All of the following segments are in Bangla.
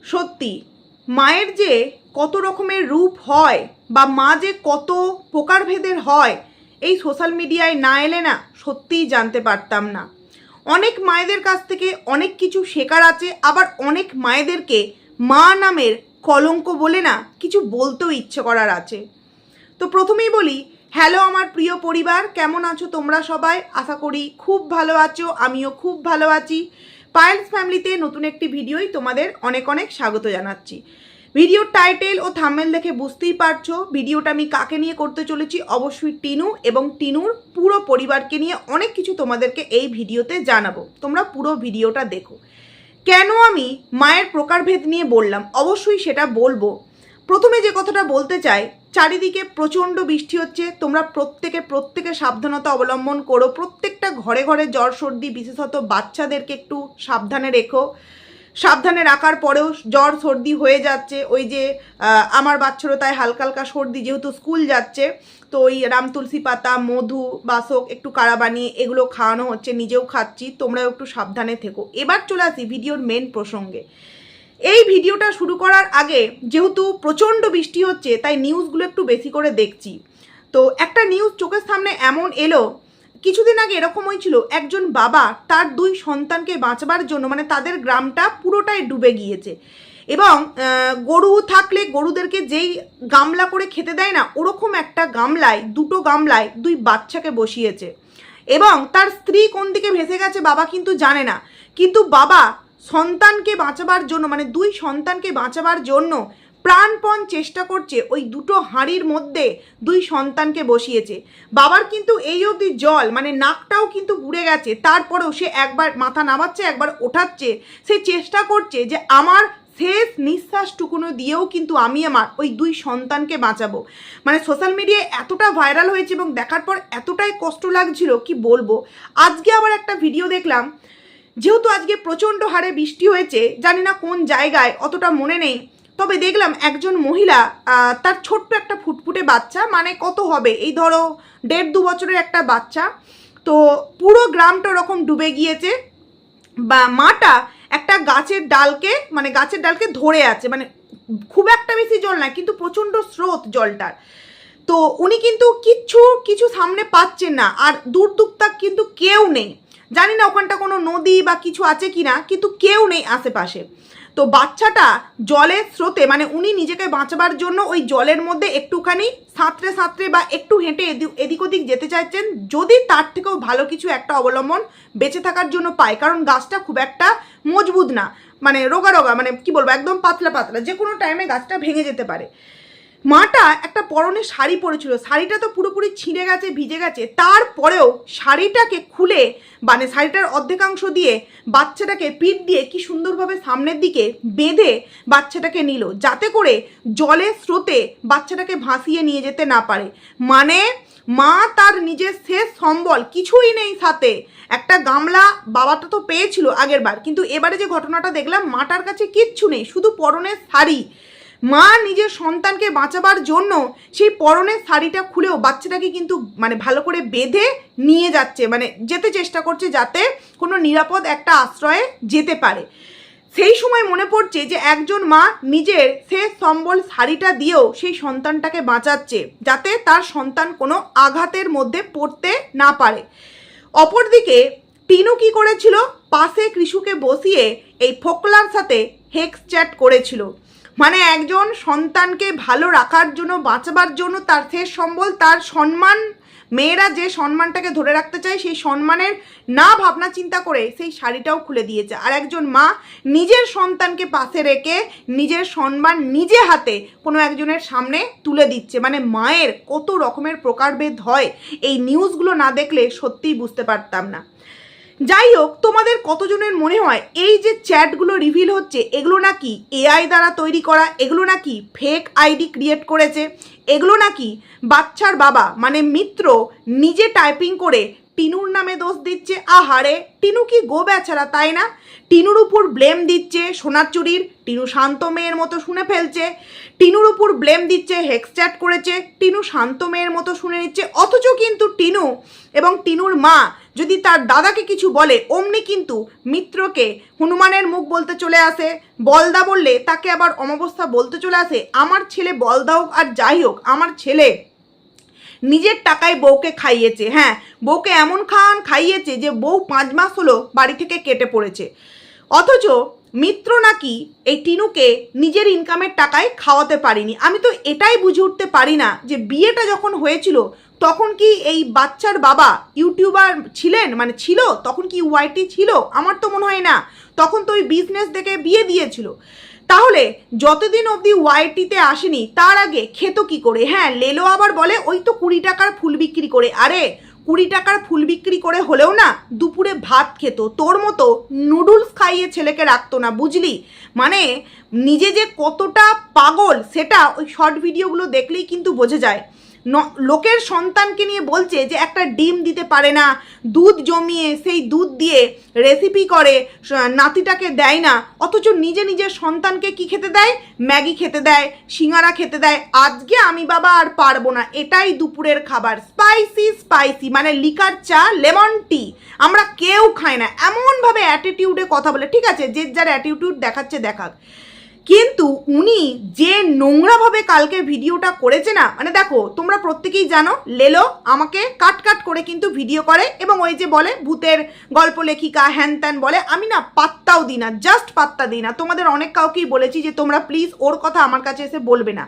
সত্যি মায়ের যে কত রকমের রূপ হয় বা মা যে কত প্রকারভেদের হয় এই সোশ্যাল মিডিয়ায় না এলে না সত্যিই জানতে পারতাম না। অনেক মায়েদের কাছ থেকে অনেক কিছু শেখার আছে, আবার অনেক মায়েদেরকে মা নামের কলঙ্ক বলে না কিছু বলতেও ইচ্ছে করার আছে। তো প্রথমেই বলি, হ্যালো আমার প্রিয় পরিবার, কেমন আছো তোমরা সবাই? আশা করি খুব ভালো আছো, আমিও খুব ভালো আছি। পায়েলস ফ্যামিলিতে নতুন একটি ভিডিওই তোমাদের অনেক অনেক স্বাগত জানাচ্ছি। ভিডিওর টাইটেল ও থাম্বনেল দেখে বুঝতেই পারছো ভিডিওটা আমি কাকে নিয়ে করতে চলেছি। অবশ্যই টিনু এবং টিনুর পুরো পরিবারকে নিয়ে অনেক কিছু তোমাদেরকে এই ভিডিওতে জানাবো। তোমরা পুরো ভিডিওটা দেখো। কেন আমি মায়ের প্রকারভেদ নিয়ে বললাম, অবশ্যই সেটা বলবো। প্রথমে যে কথাটা বলতে চাই, চারিদিকে প্রচণ্ড বৃষ্টি হচ্ছে। তোমরা প্রত্যেকে সাবধানতা অবলম্বন করো। প্রত্যেকটা ঘরে ঘরে জ্বর সর্দি, বিশেষত বাচ্চাদেরকে একটু সাবধানে রেখো। সাবধানে রাখার পরেও জ্বর সর্দি হয়ে যাচ্ছে। ওই যে আমার বাচ্চারও তাই হালকা হালকা সর্দি, যেহেতু স্কুল যাচ্ছে। তো ওই রাম তুলসী পাতা, মধু, বাসক, একটু কাড়া বানিয়ে এগুলো খাওয়ানো হচ্ছে, নিজেও খাচ্ছি। তোমরাও একটু সাবধানে থেকো। এবার চলে আসি ভিডিওর মেন প্রসঙ্গে। এই ভিডিওটা শুরু করার আগে যেহেতু প্রচণ্ড বৃষ্টি হচ্ছে, তাই নিউজগুলো একটু বেশি করে দেখছি। তো একটা নিউজ চোখের সামনে এমন এলো, কিছুদিন আগে এরকম হয়েছিল, একজন বাবা তার দুই সন্তানকে বাঁচাবার জন্য, মানে তাদের গ্রামটা পুরোটাই ডুবে গিয়েছে, এবং গরু থাকলে গরুদেরকে যেই গামলা করে খেতে দেয় না, ওরকম একটা গামলায়, দুটো গামলায় দুই বাচ্চাকে বসিয়েছে, এবং তার স্ত্রী কোন দিকে ভেসে গেছে বাবা কিন্তু জানে না। কিন্তু বাবা সন্তানকে বাঁচাবার জন্য, মানে দুই সন্তানকে বাঁচাবার জন্য প্রাণপণ চেষ্টা করছে। ওই দুটো হাঁড়ির মধ্যে দুই সন্তানকে বসিয়েছে। বাবার কিন্তু এই অবধি জল, মানে নাকটাও কিন্তু ঘুরে গেছে, তারপরেও সে একবার মাথা নামাচ্ছে, একবার ওঠাচ্ছে। সে চেষ্টা করছে যে আমার শেষ নিঃশ্বাসটুকুনো দিয়েও কিন্তু আমি আমার ওই দুই সন্তানকে বাঁচাবো। মানে সোশ্যাল মিডিয়ায় এতটা ভাইরাল হয়েছে এবং দেখার পর এতটাই কষ্ট লাগছিল কি বলবো। আজকে আবার একটা ভিডিও দেখলাম, যেহেতু আজকে প্রচণ্ড হারে বৃষ্টি হয়েছে, জানি না কোন জায়গায়, অতটা মনে নেই, তবে দেখলাম একজন মহিলা তার ছোট্ট একটা ফুটফুটে বাচ্চা, মানে কত হবে, এই ধরো 1.5-2 বছরের একটা বাচ্চা, তো পুরো গ্রামটা ওরকম ডুবে গিয়েছে। বা মাটা একটা গাছের ডালকে ধরে আছে, মানে খুব একটা বেশি জল না, কিন্তু প্রচণ্ড স্রোত জলটার। তো উনি কিন্তু কিছু সামনে পাচ্ছেন না, আর দূর দুপ্তাক কিন্তু কেউ নেই। জানি না ওখানটা কোনো নদী বা কিছু আছে কিনা, কিন্তু কেউ নেই আশেপাশে। তো বাচ্চাটা জলের স্রোতে, মানে উনি নিজেকে বাঁচাবার জন্য ওই জলের মধ্যে একটুখানি সাঁতরে বা একটু হেঁটে এদিক ওদিক যেতে চাইছেন, যদি তার থেকেও ভালো কিছু একটা অবলম্বন বেঁচে থাকার জন্য পায়। কারণ গাছটা খুব একটা মজবুত না, মানে রোগা, মানে কি বলবো, একদম পাতলা, যে কোনো টাইমে গাছটা ভেঙে যেতে পারে। মাটা একটা পরনে শাড়ি পরেছিল, শাড়িটা তো পুরোপুরি ছিঁড়ে গেছে, ভিজে গেছে, তারপরেও শাড়িটাকে খুলে, মানে শাড়িটার অর্ধেকাংশ দিয়ে বাচ্চাটাকে পিঠ দিয়ে কি সুন্দরভাবে সামনের দিকে বেঁধে বাচ্চাটাকে নিল, যাতে করে জলের স্রোতে বাচ্চাটাকে ভাসিয়ে নিয়ে যেতে না পারে। মানে মা তার নিজের শেষ সম্বল, কিছুই নেই সাথে, একটা গামলা বাবাটা তো পেয়েছিল আগের বার, কিন্তু এবারে যে ঘটনাটা দেখলাম, মাটার কাছে কিচ্ছু নেই, শুধু পরনের শাড়ি। মা নিজের সন্তানকে বাঁচাবার জন্য সেই পরনের শাড়িটা খুলেও বাচ্চাটাকে কিন্তু মানে ভালো করে বেঁধে নিয়ে যাচ্ছে, মানে যেতে চেষ্টা করছে যাতে কোনো নিরাপদ একটা আশ্রয়ে যেতে পারে। সেই সময় মনে পড়ছে যে একজন মা নিজের শেষ সম্বল শাড়িটা দিয়েও সেই সন্তানটাকে বাঁচাচ্ছে, যাতে তার সন্তান কোনো আঘাতের মধ্যে পড়তে না পারে। অপরদিকে টিনু কি করেছিল, পাশে কৃষুকে বসিয়ে এই ফোকলার সাথে হেক্স চ্যাট করেছিল। মানে একজন সন্তানকে ভালো রাখার জন্য, বাঁচাবার জন্য তার শেষ সম্বল, তার সম্মান, মেয়েরা যে সম্মানটাকে ধরে রাখতে চায় সেই সম্মানের না ভাবনা চিন্তা করে সেই শাড়িটাও খুলে দিয়েছে। আর একজন মা নিজের সন্তানকে পাশে রেখে নিজের সম্মান নিজে হাতে কোনো একজনের সামনে তুলে দিচ্ছে। মানে মায়ের কত রকমের প্রকারভেদ হয়, এই নিউজগুলো না দেখলে সত্যিই বুঝতে পারতাম না। যাই হোক, তোমাদের কতজনের মনে হয় এই যে চ্যাটগুলো রিভিল হচ্ছে, এগুলো নাকি এআই দ্বারা তৈরি করা, এগুলো নাকি ফেক আইডি ক্রিয়েট করেছে, এগুলো নাকি বাচ্চার বাবা মানে মিত্র নিজে টাইপিং করে টিনুর নামে দোষ দিচ্ছে। আহারে, টিনু কি গো বেচারা, তাই না? টিনুর উপর ব্লেম দিচ্ছে সোনার চুরির, টিনু শান্ত মেয়ের মতো শুনে ফেলছে। টিনুর উপর ব্লেম দিচ্ছে হেক্স চ্যাট করেছে, টিনু শান্ত মেয়ের মতো শুনে নিচ্ছে। অথচ কিন্তু টিনু এবং টিনুর মা যদি তার দাদাকে কিছু বলে অমনি কিন্তু মিত্রকে হনুমানের মুখ বলতে চলে আসে, বলদা বললে তাকে আবার অমাবস্যা বলতে চলে আসে। আমার ছেলে বলদা হোক আর যাই হোক, আমার ছেলে নিজের টাকায় বউকে খাইয়েছে। হ্যাঁ, বউকে এমন খাইয়েছে যে বউ 5 মাস হলো বাড়ি থেকে কেটে পড়েছে। অথচ মিত্র নাকি এই টিনুকে নিজের ইনকামের টাকায় খাওয়াতে পারিনি। আমি তো এটাই বুঝে উঠতে পারি না যে বিয়েটা যখন হয়েছিল তখন কি এই বাচ্চার বাবা ইউটিউবার ছিলেন, মানে ছিল তখন কি ওয়াইটি ছিল? আমার তো মনে হয় না, তখন তো ওই বিজনেস দেখে বিয়ে দিয়েছিল। তাহলে যতদিন অবধি ওয়াইটিতে আসেনি তার আগে খেত কি করে? হ্যাঁ, লেলো আবার বলে ওই তো 20 টাকার ফুল বিক্রি করে। আরে 20 টাকার ফুল বিক্রি করে হলেও না দুপুরে ভাত খেত, তোর মতো নুডলস খাইয়ে ছেলেকে রাখতো না, বুঝলি? মানে নিজে যে কতটা পাগল সেটা ওই শর্ট ভিডিওগুলো দেখলেই কিন্তু বোঝা যায়। লোকের সন্তানকে নিয়ে বলছে যে একটা ডিম দিতে পারে না, দুধ জমিয়ে সেই দুধ দিয়ে রেসিপি করে নাতিটাকে দেয় না, অথচ নিজের সন্তানকে কি খেতে দেয়? ম্যাগি খেতে দেয়, সিঙ্গারা খেতে দেয়। আজকে আমি বাবা আর পারবো না, এটাই দুপুরের খাবার, স্পাইসি মানে লিকার চা, লেমন টি আমরা কেউ খাই না, এমনভাবে অ্যাটিটিউডে কথা বলে। ঠিক আছে, যে যার অ্যাটিটিউড দেখাচ্ছে দেখাক, কিন্তু উনি যে নোংরাভাবে কালকে ভিডিওটা করেছে না, মানে দেখো তোমরা প্রত্যেকেই জানো লেলো আমাকে কাট করে কিন্তু ভিডিও করে এবং ওই যে বলে ভূতের গল্প লেখিকা হ্যান ত্যান বলে, আমি না পাত্তাও দিই না, জাস্ট পাত্তা দিই না। তোমাদের অনেক কাউকেই বলেছি যে তোমরা প্লিজ ওর কথা আমার কাছে এসে বলবে না।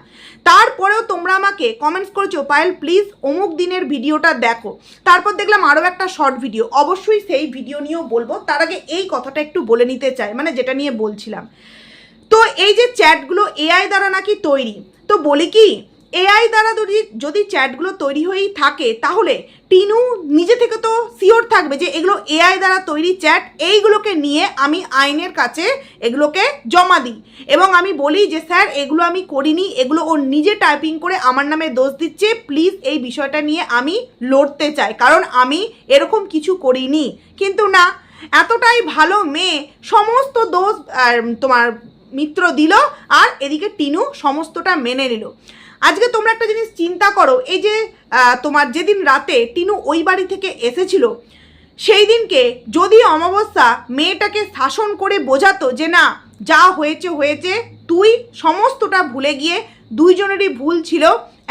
তারপরেও তোমরা আমাকে কমেন্টস করেছো পায়েল প্লিজ অমুক দিনের ভিডিওটা দেখো। তারপর দেখলাম আরও একটা শর্ট ভিডিও, অবশ্যই সেই ভিডিও নিয়েও বলবো। তার আগে এই কথাটা একটু বলে নিতে চাই, মানে যেটা নিয়ে বলছিলাম। তো এই যে চ্যাটগুলো এআই দ্বারা নাকি তৈরি, তো বলি কি এআই দ্বারা যদি চ্যাটগুলো তৈরি হয়েই থাকে তাহলে টিনু নিজে থেকে তো শিওর থাকবে যে এগুলো এআই দ্বারা তৈরি চ্যাট, এইগুলোকে নিয়ে আমি আইনের কাছে এগুলোকে জমা দিই এবং আমি বলি যে স্যার এগুলো আমি করিনি, এগুলো ও নিজে টাইপিং করে আমার নামে দোষ দিচ্ছে, প্লিজ এই বিষয়টা নিয়ে আমি লড়তে চাই, কারণ আমি এরকম কিছু করিনি। কিন্তু না, এতটাই ভালো মেয়ে, সমস্ত দোষ তোমার মিত্র দিল আর এদিকে টিনু সমস্তটা মেনে নিল। আজকে তোমরা একটা জিনিস চিন্তা করো, এই যে তোমার যেদিন রাতে টিনু ওই বাড়ি থেকে এসেছিল সেই দিনকে যদি অমাবস্যা মেয়েটাকে শাসন করে বোঝাতো যে না যা হয়েছে হয়েছে, তুই সমস্তটা ভুলে গিয়ে দুইজনেরই ভুল ছিল,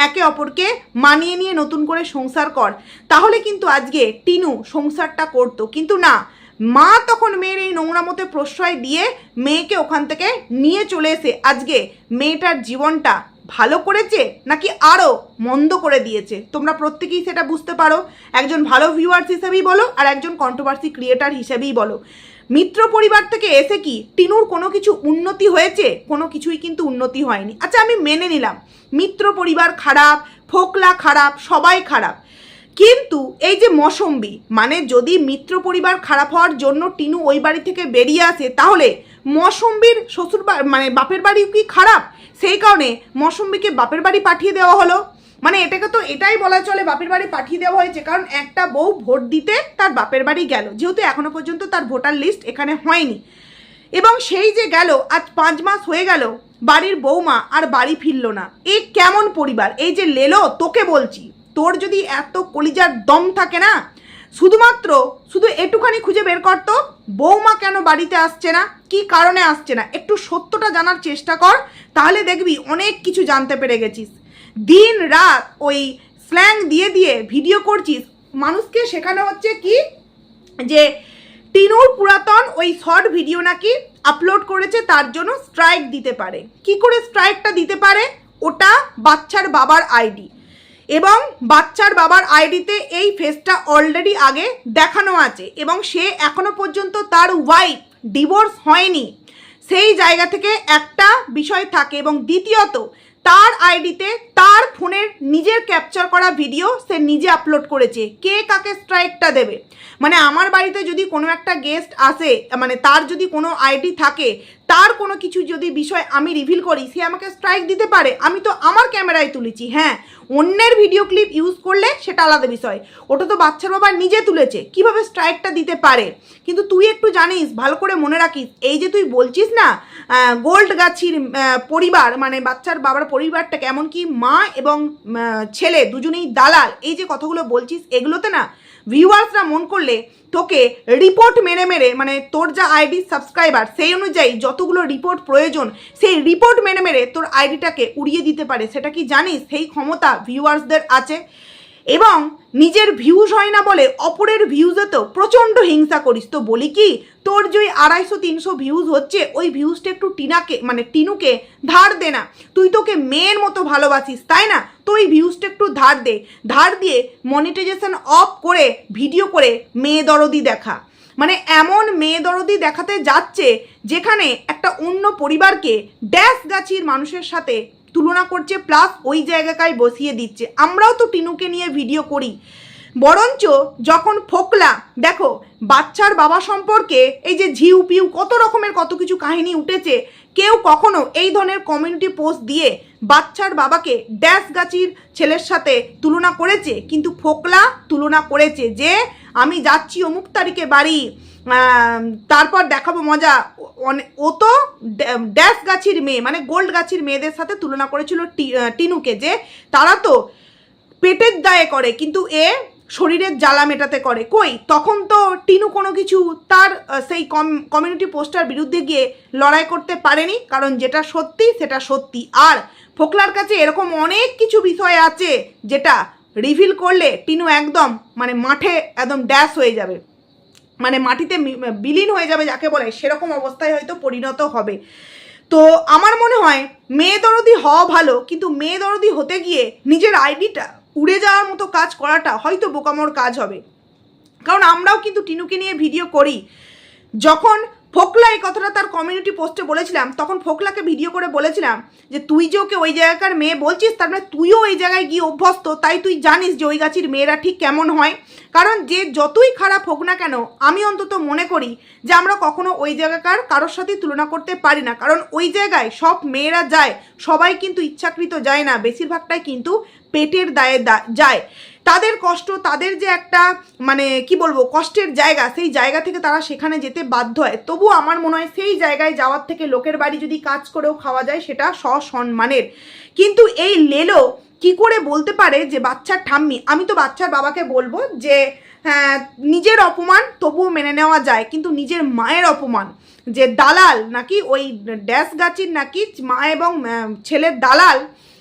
একে অপরকে মানিয়ে নিয়ে নতুন করে সংসার কর, তাহলে কিন্তু আজকে টিনু সংসারটা করতো। কিন্তু না, মা তখন মেয়ের এই নোংরা মতে প্রশ্রয় দিয়ে মেয়েকে ওখান থেকে নিয়ে চলে এসে আজকে মেয়েটার জীবনটা ভালো করেছে নাকি আরও মন্দ করে দিয়েছে। তোমরা প্রত্যেকেই সেটা বুঝতে পারো, একজন ভালো ভিউয়ার্স হিসেবেই বলো আর একজন কন্ট্রোভার্সি ক্রিয়েটার হিসেবেই বলো। মিত্র পরিবার থেকে এসে কি টিনুর কোনো কিছু উন্নতি হয়েছে? কোনো কিছুই কিন্তু উন্নতি হয়নি। আচ্ছা আমি মেনে নিলাম মিত্র পরিবার খারাপ, ফোকলা খারাপ, সবাই খারাপ, কিন্তু এই যে মৌসম্বি, মানে যদি মিত্র পরিবার খারাপ হওয়ার জন্য টিনু ওই বাড়ি থেকে বেরিয়ে আসে তাহলে মৌসম্বির শ্বশুর মানে বাপের বাড়ি কি খারাপ? সেই কারণে মৌসম্বিকে বাপের বাড়ি পাঠিয়ে দেওয়া হলো, মানে এটাকে তো এটাই বলা চলে বাপের বাড়ি পাঠিয়ে দেওয়া হয়েছে, কারণ একটা বউ ভোট দিতে তার বাপের বাড়ি গেল, যেহেতু এখনো পর্যন্ত তার ভোটার লিস্ট এখানে হয়নি, এবং সেই যে গেল আজ 5 মাস হয়ে গেল বাড়ির বৌমা আর বাড়ি ফিরল না। এ কেমন পরিবার? এই যে লেলো, তোকে বলছি, তোর যদি এত কলিজার দম থাকে না, শুধু এটুখানি খুঁজে বের করতো বৌমা কেন বাড়িতে আসছে না, কি কারণে আসছে না, একটু সত্যটা জানার চেষ্টা কর, তাহলে দেখবি অনেক কিছু জানতে পেরে গেছিস। দিন রাত ওই স্ল্যাং দিয়ে দিয়ে ভিডিও করছিস, মানুষকে শেখানো হচ্ছে কি যে টিনুর পুরাতন ওই শর্ট ভিডিও নাকি আপলোড করেছে, তার জন্য স্ট্রাইক দিতে পারে। কি করে স্ট্রাইকটা দিতে পারে? ওটা বাচ্চার বাবার আইডি, এবং বাচ্চার বাবার আইডিতে এই ফেসটা অলরেডি আগে দেখানো আছে, এবং সে এখনো পর্যন্ত তার ওয়াইফ ডিভোর্স হয়নি, সেই জায়গা থেকে একটা বিষয় থাকে। এবং দ্বিতীয়ত তার আইডিতে তার ফোনের নিজের ক্যাপচার করা ভিডিও সে নিজে আপলোড করেছে। কে কাকে স্ট্রাইকটা দেবে? মানে আমার বাড়িতে যদি কোনো একটা গেস্ট আসে, মানে তার যদি কোনো আইডি থাকে, তার কোনো কিছু যদি বিষয় আমি রিভিল করি, সে আমাকে স্ট্রাইক দিতে পারে। আমি তো আমার ক্যামেরায় তুলেছি, হ্যাঁ, অন্যের ভিডিও ক্লিপ ইউজ করলে সেটা আলাদা বিষয়, ওটা তো বাচ্চার বাবা নিজে তুলেছে, কিভাবে স্ট্রাইকটা দিতে পারে। কিন্তু তুই একটু জানিস, ভালো করে মনে রাখিস, এই যে তুই বলছিস না গোল্ড গাছির পরিবার, মানে বাচ্চার বাবার পরিবারটাকে, এমনকি মা এবং ছেলে দুজনেই দালাল, এই যে কথাগুলো বলছিস, এগুলোতে না ভিউয়ার্সরা মন করলে তোকে রিপোর্ট মেরে মেরে, মানে তোর যা আইডি সাবস্ক্রাইবার সেই অনুযায়ী যতগুলো রিপোর্ট প্রয়োজন, সেই রিপোর্ট মেরে মেরে তোর আইডিটাকে উড়িয়ে দিতে পারে। সেটা কি জানিস? সেই ক্ষমতা ভিউয়ার্সদের আছে। এবং নিজের ভিউজ হয় না বলে অপরের ভিউজে তো প্রচণ্ড হিংসা করিস। তো বলি কি, তোর যে 250-300 ভিউজ হচ্ছে, ওই ভিউজটা একটু টিনুকে ধার দে না। তুই তোকে মেয়ের মতো ভালোবাসিস, তাই না? তো ওই ভিউজটা একটু ধার দিয়ে মনিটাইজেশন অফ করে ভিডিও করে মেয়ে দরদি দেখা। মানে এমন মেয়ে দরদি দেখাতে যাচ্ছে যেখানে একটা অন্য পরিবারকে ড্যাশ গাছির মানুষের সাথে তুলনা করছে, প্লাস ওই জায়গাটায় বসিয়ে দিচ্ছে। আমরাও তো টিনুকে নিয়ে ভিডিও করি, বরঞ্চ যখন ফোকলা, দেখো বাচ্চার বাবা সম্পর্কে এই যে ঝিউ পিউ কত রকমের কত কিছু কাহিনী উঠেছে, কেউ কখনো এই ধরনের কমিউনিটি পোস্ট দিয়ে বাচ্চার বাবাকে ড্যাশ গাছির ছেলের সাথে তুলনা করেছে? কিন্তু ফোকলা তুলনা করেছে যে আমি যাচ্ছি অমুক তারিখে বাড়ি, তারপর দেখাবো মজা। ও তো ড্যাশ গাছির মেয়ে, মানে গোল্ড গাছির মেয়েদের সাথে তুলনা করেছিল টিনুকে, যে তারা তো পেটের দায়ে করে কিন্তু এ শরীরের জ্বালা মেটাতে করে। কই, তখন তো টিনু কোনো কিছু তার সেই কমিউনিটি পোস্টার বিরুদ্ধে গিয়ে লড়াই করতে পারেনি, কারণ যেটা সত্যি সেটা সত্যি। আর ফোকলার কাছে এরকম অনেক কিছু বিষয় আছে যেটা রিভিল করলে টিনু একদম মানে মাঠে একদম ড্যাশ হয়ে যাবে, মানে মাটিতে বিলীন হয়ে যাবে যাকে বলে, সেরকম অবস্থায় হয়তো পরিণত হবে। তো আমার মনে হয় মেয়ে দরদি হওয়া ভালো, কিন্তু মেয়ে দরদি হতে গিয়ে নিজের আইডিটা উড়ে যাওয়ার মতো কাজ করাটা হয়তো বোকামোর কাজ হবে। কারণ আমরাও কিন্তু টিনুকে নিয়ে ভিডিও করি। যখন ফোকলা এই কথাটা তার কমিউনিটি পোস্টে বলেছিলাম, তখন ফোকলাকে ভিডিও করে বলেছিলাম যে তুই যে ওকে ওই জায়গাকার মেয়ে বলছিস, তার মানে তুইও ওই জায়গায় গিয়ে অভ্যস্ত, তাই তুই জানিস যে ওই গাছির মেয়েরা ঠিক কেমন হয়। কারণ যে যতই খারাপ হোক না কেন, আমি অন্তত মনে করি যে আমরা কখনো ওই জায়গাকার কারোর সাথে তুলনা করতে পারি না। কারণ ওই জায়গায় সব মেয়েরা যায়, সবাই কিন্তু ইচ্ছাকৃত যায় না, বেশিরভাগটাই কিন্তু পেটের দায়ে যায়। তাদের কষ্ট, তাদের যে একটা মানে কি বলবো কষ্টের জায়গা, সেই জায়গা থেকে তারা সেখানে যেতে বাধ্য হয়। তবু আমার মনে হয় সেই জায়গায় যাওয়ার থেকে লোকের বাড়ি যদি কাজ করেও খাওয়া যায় সেটা সসম্মানের। কিন্তু এই লেলো কি করে বলতে পারে যে বাচ্চার ঠাম্মি, আমি তো বাচ্চার বাবাকে বলবো যে হ্যাঁ নিজের অপমান তবুও মেনে নেওয়া যায়, কিন্তু নিজের মায়ের অপমান, যে দালাল নাকি ওই ড্যাশ গাছির নাকি মা এবং ছেলের দালাল।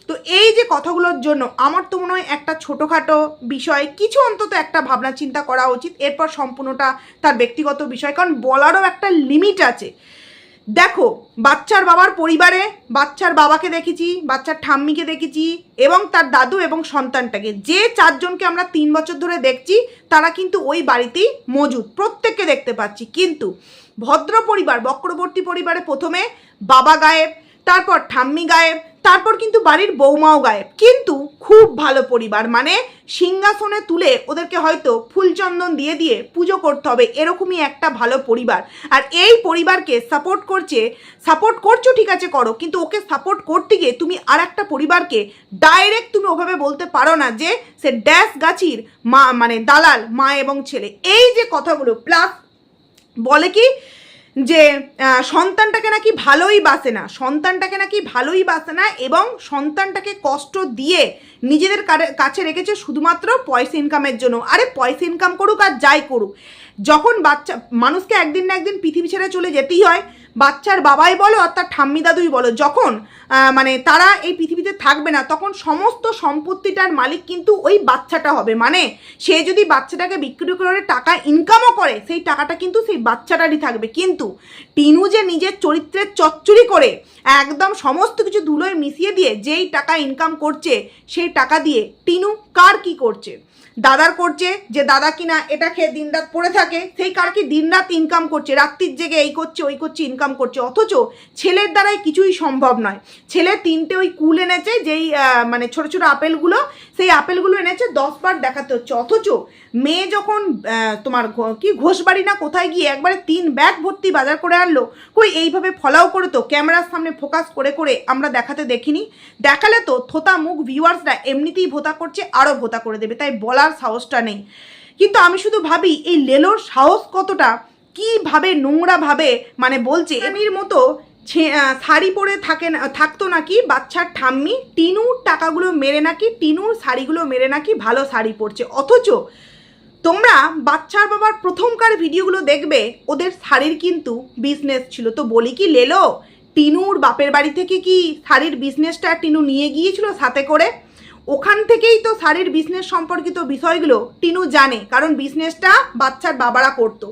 তো এই যে কথাগুলোর জন্য আমার তো মনে হয় একটা ছোটোখাটো বিষয় কিছু অন্তত একটা ভাবনা চিন্তা করা উচিত। এরপর সম্পূর্ণটা তার ব্যক্তিগত বিষয়, কারণ বলারও একটা লিমিট আছে। দেখো বাচ্চার বাবার পরিবারে বাচ্চার বাবাকে দেখেছি, বাচ্চার ঠাম্মিকে দেখেছি এবং তার দাদু এবং সন্তানটাকে, যে চারজনকে আমরা 3 বছর ধরে দেখছি তারা কিন্তু ওই বাড়িতেই মজুদ, প্রত্যেককে দেখতে পাচ্ছি। কিন্তু ভদ্র পরিবার, বক্রবর্তী পরিবারে প্রথমে বাবা গায়েব, তারপর ঠাম্মি গায়েব, তারপর কিন্তু বাড়ির বৌমাও গায়েব। কিন্তু খুব ভালো পরিবার, মানে সিংহাসনে তুলে ওদেরকে হয়তো ফুলচন্দন দিয়ে দিয়ে পুজো করতে হবে, এরকমই একটা ভালো পরিবার। আর এই পরিবারকে সাপোর্ট করছো ঠিক আছে করো, কিন্তু ওকে সাপোর্ট করতে গিয়ে তুমি আর একটা পরিবারকে ডাইরেক্ট তুমি ওভাবে বলতে পারো না যে সে ড্যাশ গাছির মা, মানে দালাল মা এবং ছেলে। এই যে কথাগুলো, প্লাস বলে কি যে সন্তানটাকে নাকি ভালোই বাসে না, এবং সন্তানটাকে কষ্ট দিয়ে নিজেদের কাছে রেখেছে শুধুমাত্র পয়সা ইনকামের জন্য। আরে পয়সা ইনকাম করুক আর যাই করুক, যখন বাচ্চা মানুষকে একদিন না একদিন পৃথিবী ছেড়ে চলে যেতেই হয়, বাচ্চার বাবাই বলো আর তার ঠাম্মি দাদুই বলো, যখন মানে তারা এই পৃথিবীতে থাকবে না, তখন সমস্ত সম্পত্তিটার মালিক কিন্তু ওই বাচ্চাটা হবে। মানে সে যদি বাচ্চাটাকে বিক্রি করে টাকা ইনকামও করে, সেই টাকাটা কিন্তু সেই বাচ্চাটারই থাকবে। কিন্তু টিনু যে নিজের চরিত্রের চচ্চড়ি করে একদম সমস্ত কিছু ধুলোয় মিশিয়ে দিয়ে যেই টাকা ইনকাম করছে, সেই টাকা দিয়ে টিনু কার কি করছে? দাদার করছে, যে দাদা কিনা এটা খেয়ে দিনরাত পড়ে থাকে, সেই কার কি দিনরাত ইনকাম করছে, রাত্রির জেগে এই করছে ওই করছে ইনকাম করছে, অথচ ছেলের দ্বারাই কিছুই সম্ভব নয়। ছেলে 3টে ওই কুল এনেছে, যেই মানে ছোট ছোট আপেলগুলো, সেই আপেলগুলো এনেছে 10 বার দেখাতে হচ্ছে, অথচ মেয়ে যখন তোমার কি ঘোষবাড়ি না কোথায় গিয়ে একবারে 3 ব্যাগ ভর্তি বাজার করে আনলো, কই এইভাবে ফলাও করে তো ক্যামেরার সামনে ফোকাস করে করে আমরা দেখাতে দেখিনি। দেখালে তো থোতা মুখ ভিউয়ার্সরা এমনিতেই ভোতা করছে, আরও ভোতা করে দেবে, তাই বলার সাহসটা নেই। কিন্তু আমি শুধু ভাবি এই লেলোর সাহস কতটা, কীভাবে নোংরাভাবে মানে বলছে এমির মতো শাড়ি পরে থাকতো নাকি বাচ্চার ঠাম্মি, টিনুর টাকাগুলো মেরে নাকি, টিনুর শাড়িগুলো মেরে নাকি ভালো শাড়ি পরছে, অথচ তোমরা বাচ্চার বাবার প্রথমকার ভিডিওগুলো দেখবে, ওদের শাড়ির কিন্তু বিজনেস ছিল। তো বলি কি লেলো, টিনুর বাপের বাড়ি থেকে কি শাড়ির বিজনেসটা টিনু নিয়ে গিয়েছিল সাথে করে? ওখান থেকেই তো শাড়ির বিজনেস সম্পর্কিত বিষয়গুলো টিনু জানে, কারণ বিজনেসটা বাচ্চার বাবারা করতো।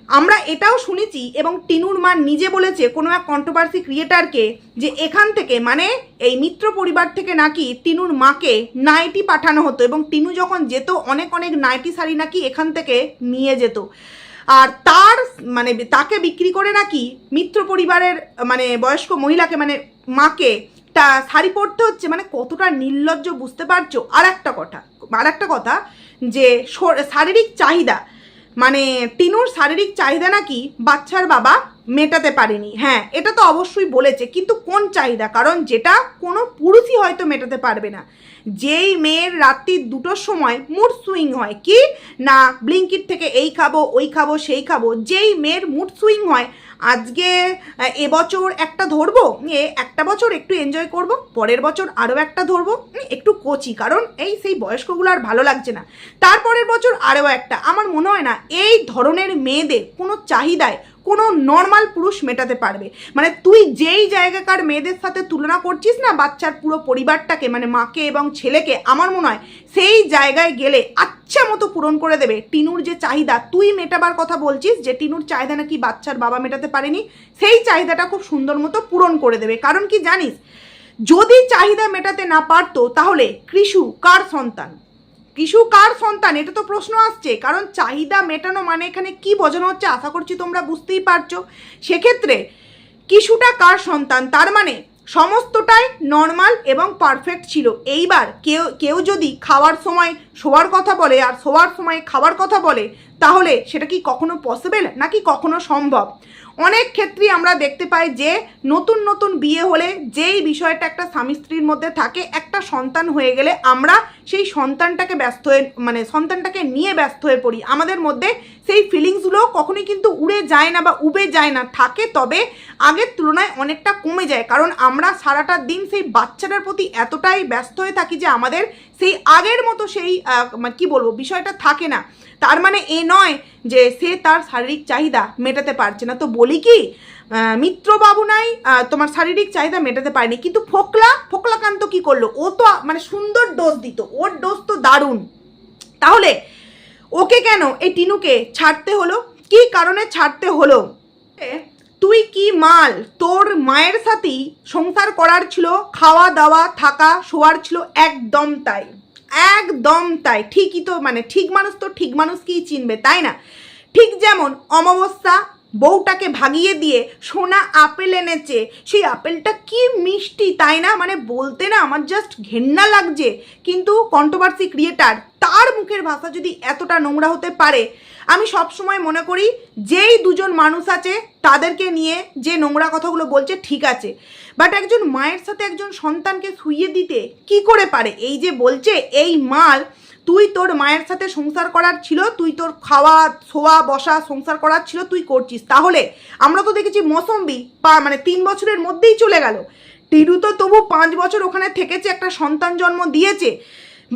আমরা এটাও শুনেছি এবং টিনুর মা নিজে বলেছে কোনো এক কন্ট্রোভার্সি ক্রিয়েটারকে, যে এখান থেকে মানে এই মিত্র পরিবার থেকে নাকি টিনুর মাকে নাইটি পাঠানো হতো, এবং টিনু যখন যেত অনেক অনেক নাইটি শাড়ি নাকি এখান থেকে নিয়ে যেত, আর তার মানে তাকে বিক্রি করে নাকি মিত্র পরিবারের মানে বয়স্ক মহিলাকে মানে মাকে তা শাড়ি পরতে হচ্ছে। মানে কতটা নির্লজ্জ বুঝতে পারছো? আর একটা কথা যে শারীরিক চাহিদা, মানে টিনুর শারীরিক চাহিদা নাকি বাচ্চার বাবা মেটাতে পারেনি। হ্যাঁ, এটা তো অবশ্যই বলেছে, কিন্তু কোন চাহিদা? কারণ যেটা কোনো পুরুষই হয়তো মেটাতে পারবে না। যেই মেয়ের রাত্রি 2টোর সময় মুড সুইং হয়, কি না ব্লিঙ্কিট থেকে এই খাবো ওই খাবো সেই খাবো, যেই মেয়ের মুড সুইং হয় আজকে এবছর একটা ধরবো, একটা বছর একটু এনজয় করব, পরের বছর আরও একটা ধরবো একটু কচি, কারণ এই সেই বয়স্কগুলো আর ভালো লাগছে না, তারপরের বছর আরও একটা। আমার মনে হয় না এই ধরনের মেয়েদের কোনো চাহিদায় কোনো নর্মাল পুরুষ মেটাতে পারবে। মানে তুই যেই জায়গাকার মেয়েদের সাথে তুলনা করছিস না বাচ্চার পুরো পরিবারটাকে, মানে মাকে এবং ছেলেকে, আমার মনে হয় সেই জায়গায় গেলে আচ্ছা মতো পূরণ করে দেবে টিনুর যে চাহিদা তুই মেটাবার কথা বলছিস, যে টিনুর চাহিদা নাকি বাচ্চার বাবা মেটাতে পারেনি, সেই চাহিদাটা খুব সুন্দর মতো পূরণ করে দেবে। কারণ কি জানিস, যদি চাহিদা মেটাতে না পারতো তাহলে কৃষু কার সন্তান? কৃষু কার সন্তান, এটা তো প্রশ্ন আসছে। কারণ চাহিদা মেটানো মানে এখানে কি বোঝানো হচ্ছে আশা করছি তোমরা বুঝতেই পারছো। সেক্ষেত্রে কৃষুটা কার সন্তান, তার মানে সমস্তটাই নর্মাল এবং পারফেক্ট ছিল। এইবার কেউ যদি খাওয়ার সময় শোয়ার কথা বলে আর শোয়ার সময় খাওয়ার কথা বলে, তাহলে সেটা কি কখনো পসিবল নাকি কখনো সম্ভব? অনেক ক্ষেত্রেই আমরা দেখতে পাই যে নতুন নতুন বিয়ে হলে যেই বিষয়টা একটা স্বামী স্ত্রীর মধ্যে থাকে, একটা সন্তান হয়ে গেলে আমরা সেই সন্তানটাকে সন্তানটাকে নিয়ে ব্যস্ত হয়ে পড়ি। আমাদের মধ্যে সেই ফিলিংসগুলো কখনোই কিন্তু উড়ে যায় না বা উবে যায় না, থাকে, তবে আগের তুলনায় অনেকটা কমে যায়। কারণ আমরা সারাটা দিন সেই বাচ্চাটার প্রতি এতটাই ব্যস্ত হয়ে থাকি যে আমাদের সেই আগের মতো সেই কি বলবো বিষয়টা থাকে না। তার মানে এ নয় যে সে তার শারীরিক চাহিদা মেটাতে পারছে না। তো বলি কি, মিত্রবাবু নাই তোমার শারীরিক চাহিদা মেটাতে পারেনি, কিন্তু ফোকলাকান্ত কি করলো? ও তো মানে সুন্দর ডোজ দিত, ওর ডোজ তো দারুণ। তাহলে ওকে কেন এই টিনুকে ছাড়তে হলো? কি কারণে ছাড়তে হলো? তুই কি মাল, তোর মায়ের সাথেই সংসার করার ছিল, খাওয়া দাওয়া থাকা শোয়ার ছিল, একদম তাই, একদম তাই। ঠিকই তো, মানে ঠিক মানুষ তো ঠিক মানুষকেই চিনবে, তাই না? ঠিক যেমন অমাবস্যা বউটাকে ভাগিয়ে দিয়ে সোনা আপেল এনেছে, সেই আপেলটা কি মিষ্টি, তাই না? মানে বলতে না আমার জাস্ট ঘেন্না লাগছে। কিন্তু কন্ট্রোভার্সি ক্রিয়েটার, তার মুখের ভাষা যদি এতটা নোংরা হতে পারে, আমি সবসময় মনে করি যেই দুজন মানুষ আছে তাদেরকে নিয়ে যে নোংরা কথাগুলো বলছে ঠিক আছে, বাট একজন মায়ের সাথে একজন সন্তানকে শুইয়ে দিতে কি করে পারে? এই যে বলছে এই মাল, তুই তোর মায়ের সাথে সংসার করার ছিল, তুই তোর খাওয়া শোয়া বসা সংসার করার ছিল, তুই করছিস। তাহলে আমরা তো দেখেছি মৌসম্বি মানে 3 বছরের মধ্যেই চলে গেল, টিরু তো তবু 5 বছর ওখানে থেকেছে, একটা সন্তান জন্ম দিয়েছে,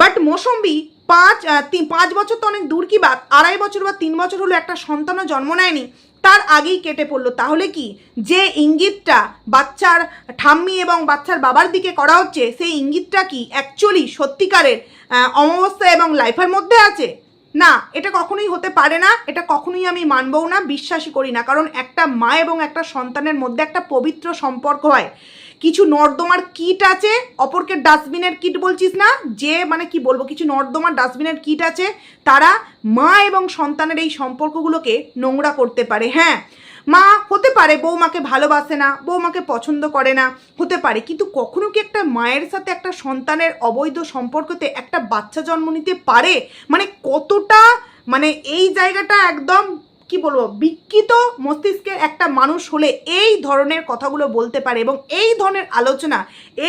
বাট মৌসম্বি 5 বছর তো অনেক দূর কি বাদ, 2.5 বছর বা 3 বছর হলো একটা সন্তানও জন্ম নেয়নি, তার আগেই কেটে পড়লো। তাহলে কি যে ইঙ্গিতটা বাচ্চার ঠাম্মি এবং বাচ্চার বাবার দিকে করা হচ্ছে, সেই ইঙ্গিতটা কি অ্যাকচুয়ালি সত্যিকারের অমাবস্যা এবং লাইফের মধ্যে আছে? না, এটা কখনোই হতে পারে না, এটা কখনোই আমি মানবও না, বিশ্বাসই করি না। কারণ একটা মা এবং একটা সন্তানের মধ্যে একটা পবিত্র সম্পর্ক হয়, কিছু নর্দমার কিট আছে, অপরকে ডাস্টবিনের কিট বলছিস না, যে মানে কি বলবো, কিছু নর্দমার ডাস্টবিনের কিট আছে, তারা মা এবং সন্তানের এই সম্পর্কগুলোকে নোংরা করতে পারে। হ্যাঁ, মা হতে পারে বৌমাকে ভালোবাসে না, বৌমাকে পছন্দ করে না, হতে পারে, কিন্তু কখনো কি একটা মায়ের সাথে একটা সন্তানের অবৈধ সম্পর্কতে একটা বাচ্চা জন্ম নিতে পারে? মানে কতটা, মানে এই জায়গাটা একদম কি বলবো, বিকৃত মস্তিষ্কের একটা মানুষ হলে এই ধরনের কথাগুলো বলতে পারে, এবং এই ধরনের আলোচনা,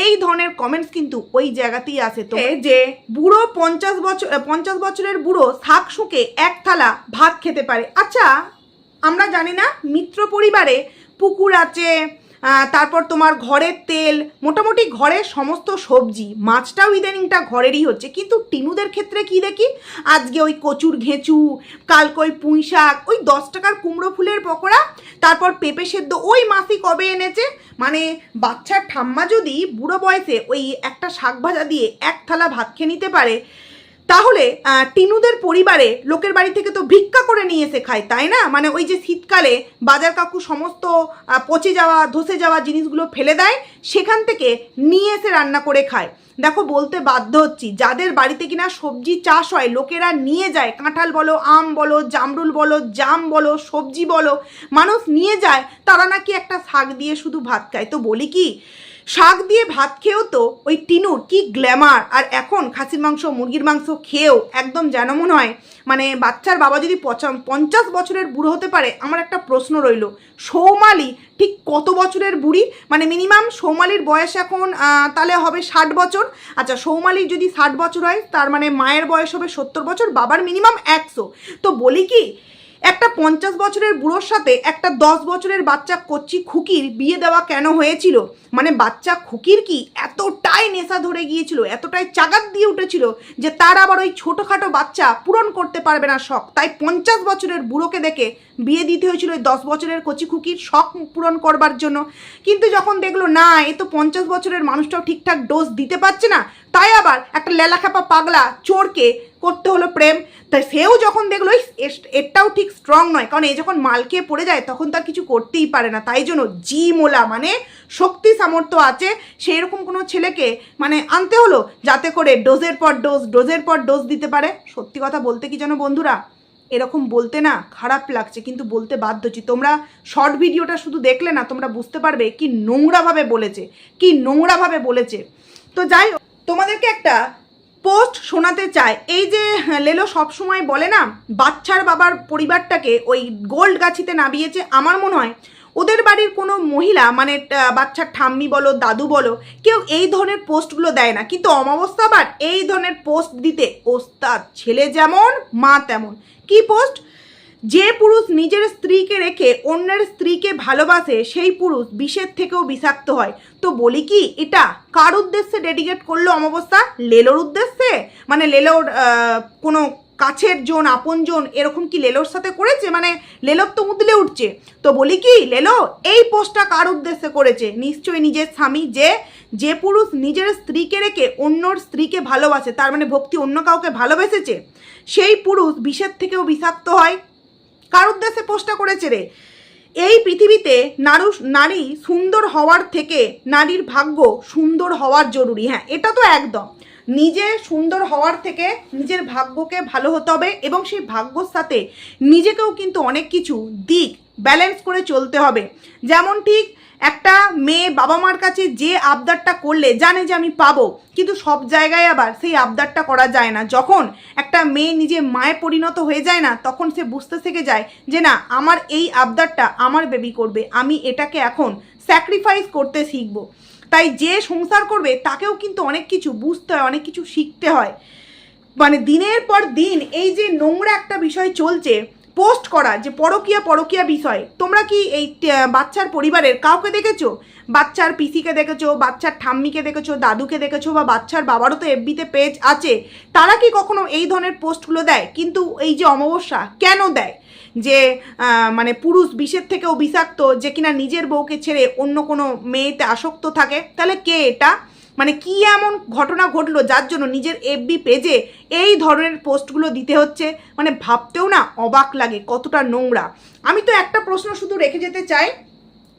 এই ধরনের কমেন্টস কিন্তু ওই জায়গাতেই আসে। তো যে বুড়ো 50 বছরের বুড়ো শাক শুকে এক থালা ভাত খেতে পারে। আচ্ছা, আমরা জানি না মিত্র পরিবারে পুকুর আছে, তারপর তোমার ঘরের তেল, মোটামুটি ঘরের সমস্ত সবজি, মাছটাও ইদানিংটা ঘরেরই হচ্ছে, কিন্তু টিনুদের ক্ষেত্রে কি দেখি, আজকে ওই কচুর ঘেঁচু, কালকে ওই পুঁই শাক, ওই 10 টাকার কুমড়ো ফুলের পকোড়া, তারপর পেঁপে সেদ্ধ, ওই মাসি কবে এনেছে। মানে বাচ্চার ঠাম্মা যদি বুড়ো বয়সে ওই একটা শাক ভাজা দিয়ে এক থালা ভাত খেয়ে নিতে পারে, তাহলে টিনুদের পরিবারে লোকের বাড়ি থেকে তো ভিক্ষা করে নিয়ে এসে খায়, তাই না? মানে ওই যে শীতকালে বাজার কাকু সমস্ত পচে যাওয়া ধসে যাওয়া জিনিসগুলো ফেলে দেয়, সেখান থেকে নিয়ে এসে রান্না করে খায়। দেখো, বলতে বাধ্য হচ্ছি, যাদের বাড়িতে কিনা সবজি চাষ হয়, লোকেরা নিয়ে যায়, কাঁঠাল বলো, আম বলো, জামরুল বলো, জাম বলো, সবজি বলো, মানুষ নিয়ে যায়, তারা নাকি একটা শাক দিয়ে শুধু ভাত খায়। তো বলি কি, শাক দিয়ে ভাত খেয়েও তো ওই টিনুর কি গ্ল্যামার, আর এখন খাসির মাংস, মুরগির মাংস খেয়েও একদম যেন মনে হয় মানে বাচ্চার বাবা যদি 50 বছরের বুড়ো হতে পারে। আমার একটা প্রশ্ন রইল, সৌমালি ঠিক কত বছরের বুড়ি? মানে মিনিমাম সৌমালির বয়স এখন তাহলে হবে 60 বছর। আচ্ছা, সৌমালির যদি 60 বছর হয়, তার মানে মায়ের বয়স হবে 70 বছর, বাবার মিনিমাম 100। তো বলি কি, একটা 50 বছরের বুড়োর সাথে একটা 10 বছরের বাচ্চা কচ্ছি খুকির বিয়ে দেওয়া কেন হয়েছিল? মানে বাচ্চা খুকির কি এতটাই নেশা ধরে গিয়েছিল, এতটাই চাগাত দিয়ে উঠেছিল যে তার আবার ওই ছোটোখাটো বাচ্চা পূরণ করতে পারবে না শখ, তাই 50 বছরের বুড়োকে দেখে বিয়ে দিতে হয়েছিল ওই 10 বছরের কচি খুকির শখ পূরণ করবার জন্য। কিন্তু যখন দেখলো না, এ তো 50 বছরের মানুষটাও ঠিকঠাক ডোজ দিতে পারছে না, তাই আবার একটা লেলাখাপা পাগলা চোরকে করতে হলো প্রেম। তাই সেও যখন দেখলো এটাও ঠিক স্ট্রং নয়, কারণ এ যখন মাল খেয়ে পড়ে যায় তখন তার কিছু করতেই পারে না, তাই জন্য জিমোলা মানে শক্তি সামর্থ্য আছে সেই রকম কোনো ছেলেকে মানে আনতে হলো, যাতে করে ডোজের পর ডোজ দিতে পারে। সত্যি কথা বলতে কি যেন বন্ধুরা, এরকম বলতে না খারাপ লাগছে, কিন্তু বলতে বাধ্য হচ্ছি। তোমরা শর্ট ভিডিওটা শুধু দেখলে না, তোমরা বুঝতে পারবে কি নোংরাভাবে বলেছে। তো যাই হোক, তোমাদেরকে একটা পোস্ট শোনাতে চায়। এই যে লেলো সবসময় বলে না, বাচ্চার বাবার পরিবারটাকে ওই গোল্ড গাছিতে নামিয়েছে, আমার মনে হয় ওদের বাড়ির কোনো মহিলা মানে বাচ্চার ঠাম্মি বলো, দাদু বলো, কেউ এই ধরনের পোস্টগুলো দেয় না, কিন্তু অমাবস্যা আবার এই ধরনের পোস্ট দিতে ওস্তাদ। ছেলে যেমন মা তেমন। কি পোস্ট? যে পুরুষ নিজের স্ত্রীকে রেখে অন্যের স্ত্রীকে ভালোবাসে, সেই পুরুষ বিষের থেকেও বিষাক্ত হয়। তো বলি কি, এটা কার উদ্দেশ্যে ডেডিকেট করলো অমাবস্যা? লেলোর উদ্দেশ্যে? মানে লেলোর কোনো কাছের জন, আপন জন এরকম কি লেলোর সাথে করেছে? মানে লেলোর তো মুদলে উঠছে। তো বলি কি, লেলো এই পোস্টটা কার উদ্দেশ্যে করেছে? নিশ্চয়ই নিজের স্বামী। যে পুরুষ নিজের স্ত্রীকে রেখে অন্যর স্ত্রীকে ভালোবাসে, তার মানে ভক্তি অন্য কাউকে ভালোবেসেছে, সেই পুরুষ বিষের থেকেও বিষাক্ত হয়। কার উদ্দেশ্যে পোস্টটা করেছে রে? এই পৃথিবীতে নারী সুন্দর হওয়ার থেকে নারীর ভাগ্য সুন্দর হওয়ার জরুরি। হ্যাঁ, এটা তো একদম। নিজে সুন্দর হওয়ার থেকে নিজের ভাগ্যকে ভালো হতে হবে, এবং সেই ভাগ্যর সাথে নিজেকেও কিন্তু অনেক কিছু দিক ব্যালেন্স করে চলতে হবে। যেমন ঠিক একটা মেয়ে বাবা মার কাছে যে আবদারটা করলে জানে যে আমি পাবো, কিন্তু সব জায়গায় আবার সেই আবদারটা করা যায় না। যখন একটা মেয়ে নিজে মায়ে পরিণত হয়ে যায় না, তখন সে বুঝতে শিখে যায় যে না, আমার এই আবদারটা আমার বেবি করবে, আমি এটাকে এখন স্যাক্রিফাইস করতে শিখবো। তাই যে সংসার করবে তাকেও কিন্তু অনেক কিছু বুঝতে হয়, অনেক কিছু শিখতে হয়। মানে দিনের পর দিন এই যে নোংরা একটা বিষয় চলছে, পোস্ট করা, যে পরকীয়া বিষয়। তোমরা কি এই বাচ্চার পরিবারের কাউকে দেখেছো? বাচ্চার পিসিকে দেখেছো, বাচ্চার ঠাম্মিকে দেখেছো, দাদুকে দেখেছো, বা বাচ্চার বাবারও তো এফবিতে পেজ আছে, তারা কি কখনো এই ধরনের পোস্টগুলো দেয়? কিন্তু এই যে অমাবস্যা কেন দেয় যে মানে পুরুষ বিষের থেকেও বিষাক্ত, যে কিনা নিজের বউকে ছেড়ে অন্য কোনো মেয়েতে আসক্ত থাকে? তাহলে কে এটা? মানে কি এমন ঘটনা ঘটলো যার জন্য নিজের এফবি পেজে এই ধরনের পোস্টগুলো দিতে হচ্ছে? মানে ভাবতেও না অবাক লাগে কতটা নোংরা। আমি তো একটা প্রশ্ন শুধু রেখে যেতে চাই,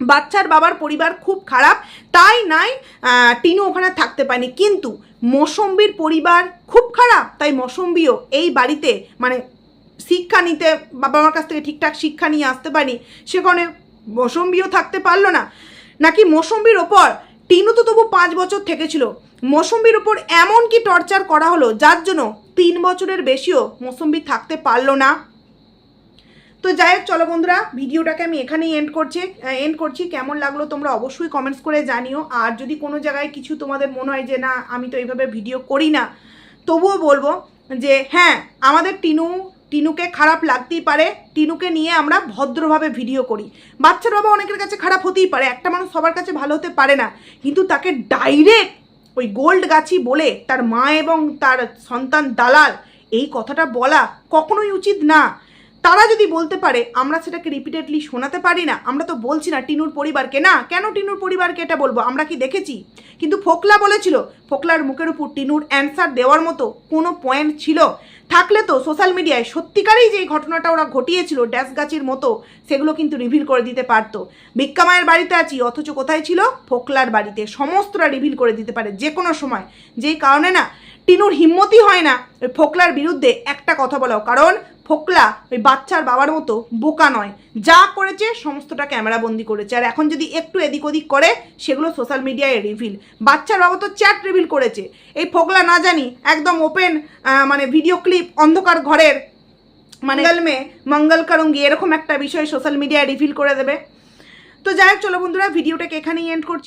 বাচ্চার বাবার পরিবার খুব খারাপ, তাই নাই টিনু ওখানে থাকতে পারেনি। কিন্তু মৌসম্বীর পরিবার খুব খারাপ, তাই মৌসম্বীও এই বাড়িতে মানে শিক্ষা নিতে, বাবা মার কাছ থেকে ঠিকঠাক শিক্ষা নিয়ে আসতে পারেনি, সেখানে মৌসম্বীও থাকতে পারলো না। নাকি মৌসম্বীর ওপর, টিনু তো তবু 5 বছর থেকেছিল, মৌসম্বীর ওপর এমন কি টর্চার করা হলো যার জন্য 3 বছরের বেশিও মৌসম্বী থাকতে পারলো না। তো যাই হোক, চলো বন্ধুরা, ভিডিওটাকে আমি এখানেই এন্ড করছি। কেমন লাগলো তোমরা অবশ্যই কমেন্টস করে জানিও। আর যদি কোনো জায়গায় কিছু তোমাদের মনে হয় যে না আমি তো এইভাবে ভিডিও করি না, তবুও বলবো যে হ্যাঁ, আমাদের টিনুকে খারাপ লাগতেই পারে, টিনুকে নিয়ে আমরা ভদ্রভাবে ভিডিও করি। বাচ্চার বাবা অনেকের কাছে খারাপ হতেই পারে, একটা মানুষ সবার কাছে ভালো হতে পারে না, কিন্তু তাকে ডাইরেক্ট ওই গোল্ড গাছি বলে তার মা এবং তার সন্তান দালাল এই কথাটা বলা কখনোই উচিত না। তারা যদি বলতে পারে, আমরা সেটাকে রিপিটেডলি শোনাতে পারি না। আমরা তো বলছি না টিনুর পরিবারকে, না কেন টিনুর পরিবারকে এটা বলবো, আমরা কি দেখেছি? কিন্তু ফোকলা বলেছিল, ফোকলার মুখের উপর টিনুর অ্যান্সার দেওয়ার মতো কোনো পয়েন্ট ছিল থাকলে তো সোশ্যাল মিডিয়ায় সত্যিকারেই যে ঘটনাটা ওরা ঘটিয়েছিল ড্যাশ গাছির মতো, সেগুলো কিন্তু রিভিল করে দিতে পারতো। ভিক্ষা মায়ের বাড়িতে আছি, অথচ কোথায় ছিল? ফোকলার বাড়িতে। সমস্তটা রিভিল করে দিতে পারে যে কোনো সময়। যেই কারণে না টিনুর হিম্মতই হয় না ওই ফোকলার বিরুদ্ধে একটা কথা বলাও, কারণ ফোকলা ওই বাচ্চার বাবার মতো বোকা নয়। যা করেছে সমস্তটা ক্যামেরাবন্দি করেছে, আর এখন যদি একটু এদিক ওদিক করে সেগুলো সোশ্যাল মিডিয়ায় রিভিল। বাচ্চার বাবা তো চ্যাট রিভিল করেছে, এই ফোকলা না জানি একদম ওপেন মানে ভিডিও ক্লিপ অন্ধকার ঘরের মানে মঙ্গল করুঙ্গি এরকম একটা বিষয় সোশ্যাল মিডিয়ায় রিভিল করে দেবে। তো যাই হোক, চলো বন্ধুরা, ভিডিওটাকে এখানেই এন্ড করছি।